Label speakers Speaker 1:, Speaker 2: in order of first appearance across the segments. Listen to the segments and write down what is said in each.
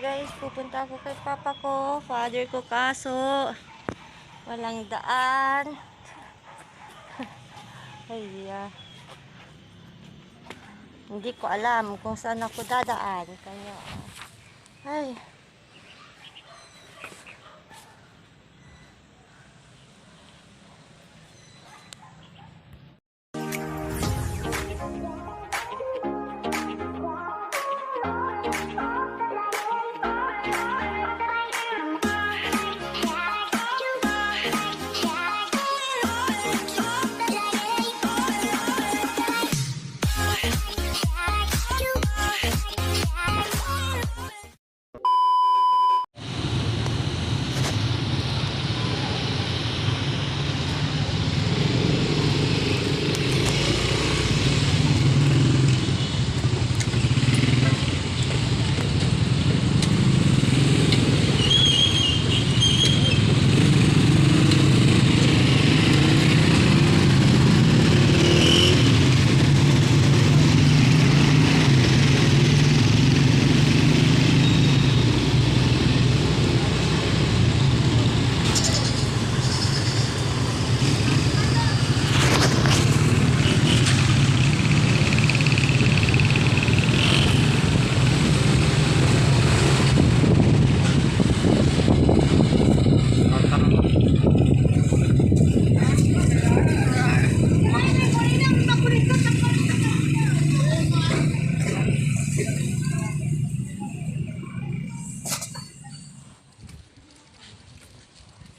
Speaker 1: guys, pupunta ako kay papa ko, father ko, kaso walang daan. Ay, hindi ko alam kung saan ako dadaan. Kaya, ay.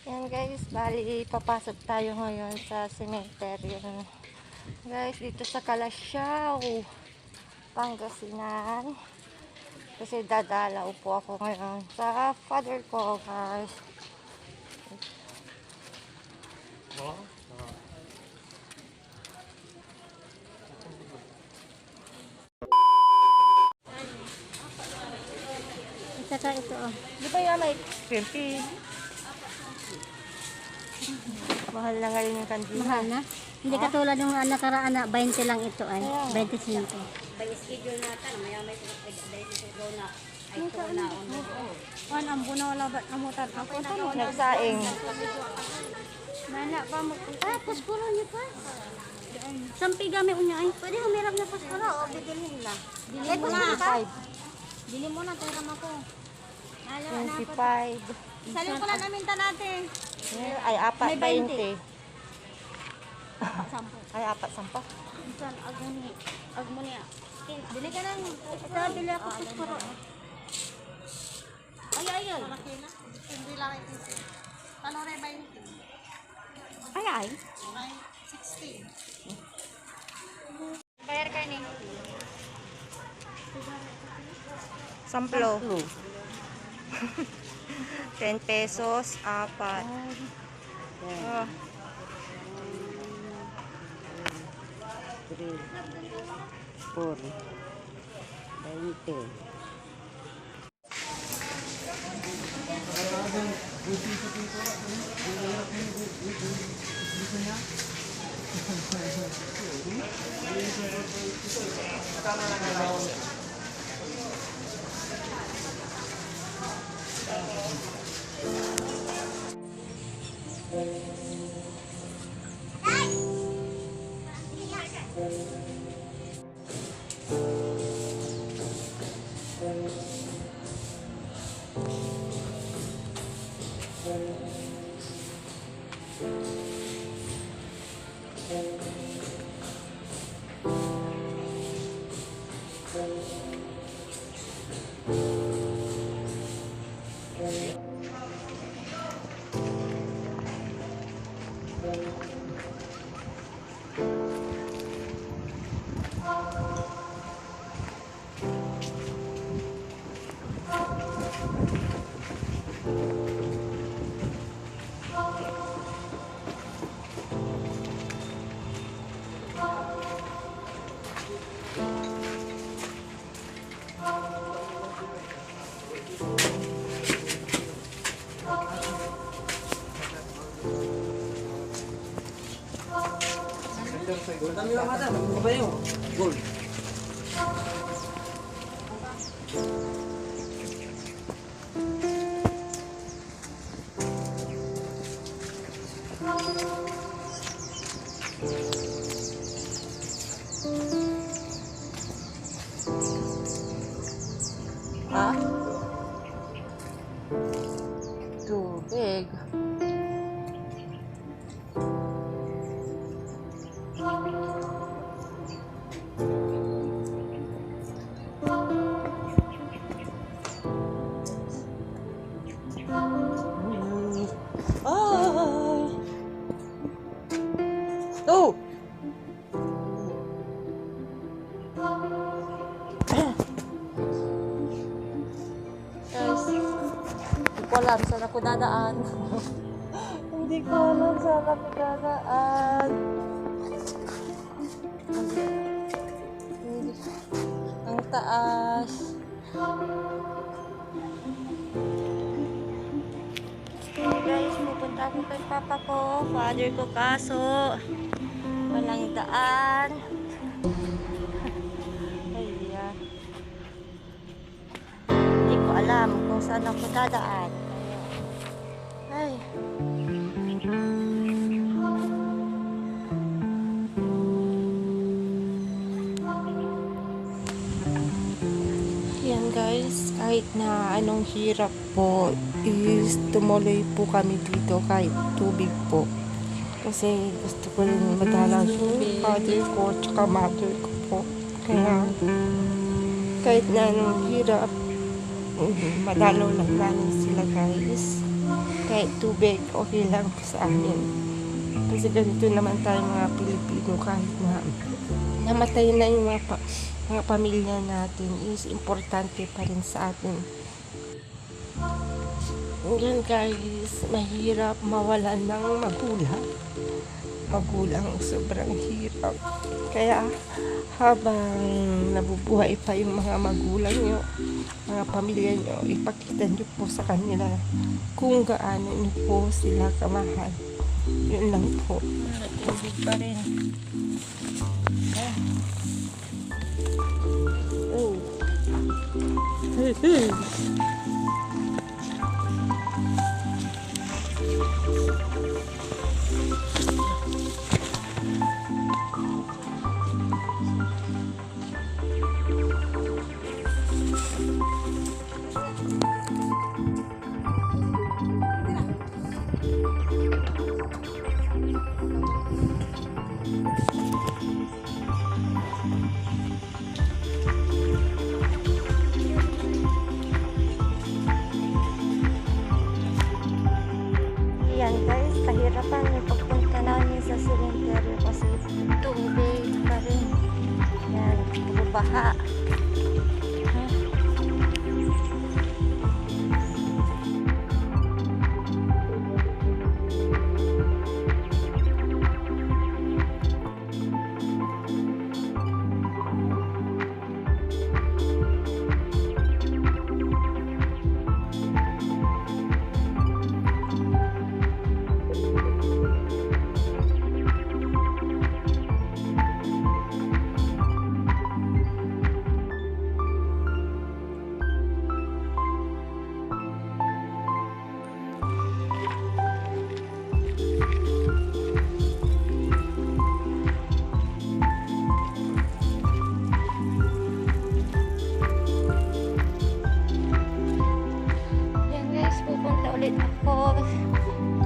Speaker 1: Yan guys, bali papasok tayo ngayon sa cemetery. Guys, dito sa Calasiao, Pangasinan. Kasi dadalaw po ako ngayon sa father ko, guys. Saka ito, di ba yung may 20? Mahal na nga rin yung kandila.
Speaker 2: Mahal na? Hindi katulad yung nakaraan na 20 lang ito ay. 25.
Speaker 3: By schedule natin, maya may dahil na ay ito na
Speaker 2: Juan, ang buno wala ba't namutan ako?
Speaker 1: Nagsaing.
Speaker 2: Nana pa mo. Puspuro niyo pa. Sampi gamit unya ay. Pwede humirap na puspuro o bidilhin na. Dili mo na.
Speaker 1: 25.
Speaker 2: Dili mo na, tira mo ko.
Speaker 1: 25.
Speaker 2: Saling ko lang naminta natin.
Speaker 1: Ay, 4, 20.
Speaker 2: Sampo.
Speaker 1: Ay, 4, 10.
Speaker 2: Minsan, agmuni. Agmuni. Dili ka nang. Ito, dili ako puspuro. Ay.
Speaker 3: hindi lang ito. Talore 20.
Speaker 1: Ay.
Speaker 3: 16.
Speaker 2: Bayar ka ni.
Speaker 1: Samplo. 10 pesos, 4. Oh.
Speaker 3: 3, 4, 20.
Speaker 4: Gold kami lang mata, ano ba yun? Gold.
Speaker 1: Guys, hindi ko alam saan ako dadaan. Hindi ko alam saan ako dadaan. Ang taas. Guys, pupunta ako kay papa ko, father ko, kaso walang daan. Ayan. Hindi ko alam kung saan ako dadaan. Ay. Yan guys, kahit na anong hirap po is tumuloy po kami dito kahit tubig po. Kasi gusto ko rin madala yung father ko tsaka mother ko po. Kaya kahit na anong hirap, madalaw lang namin sila guys. Kahit tubig, okay lang sa amin. Kasi ganito naman tayo mga Pilipino, kahit na namatay na yung mga pamilya natin is importante pa rin sa atin. Yan guys, mahirap mawalan ng magulang sobrang hirap. Kaya habang nabubuhay pa yung mga magulang nyo, mga pamilya nyo, ipakita nyo po sa kanila kung gaano nyo po sila kamahal. Yun lang po. Tubig pa rin. Oh. Yan guys, kahirapan yung pagpunta namin sa cemetery kasi tubig pa rin. Yan, puro baha. Ako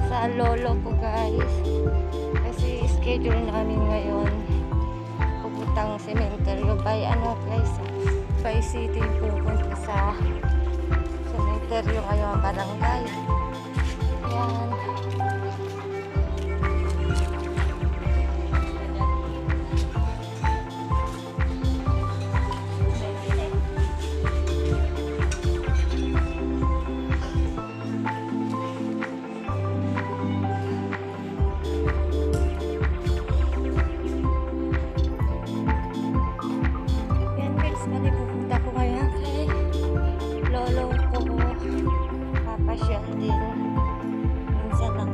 Speaker 1: sa lolo ko guys kasi schedule namin ngayon pupuntang sementeryo by by city pupunta sa sementeryo ngayon barangay. Yan. Papasyal din minsan lang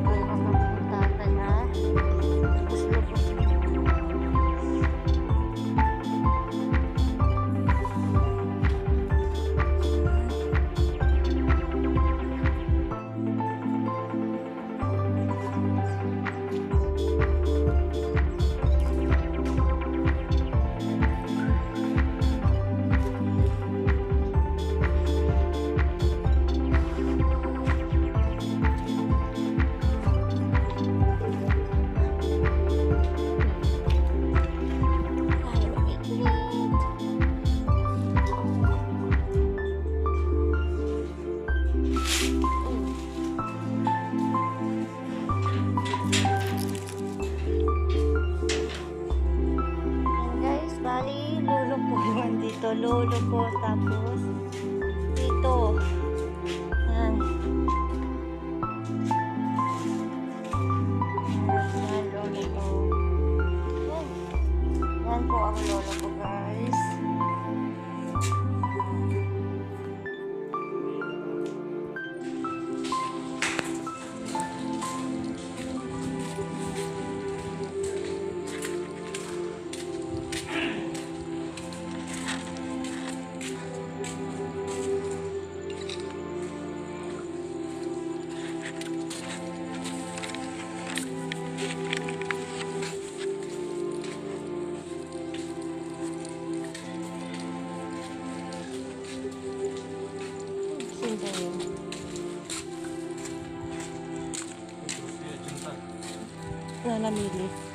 Speaker 2: lolo ko. Tapos, dito. Yan. Yan, lolo ko. Yan. Yan po ang lolo ko, guys. Sino yun? Na namili.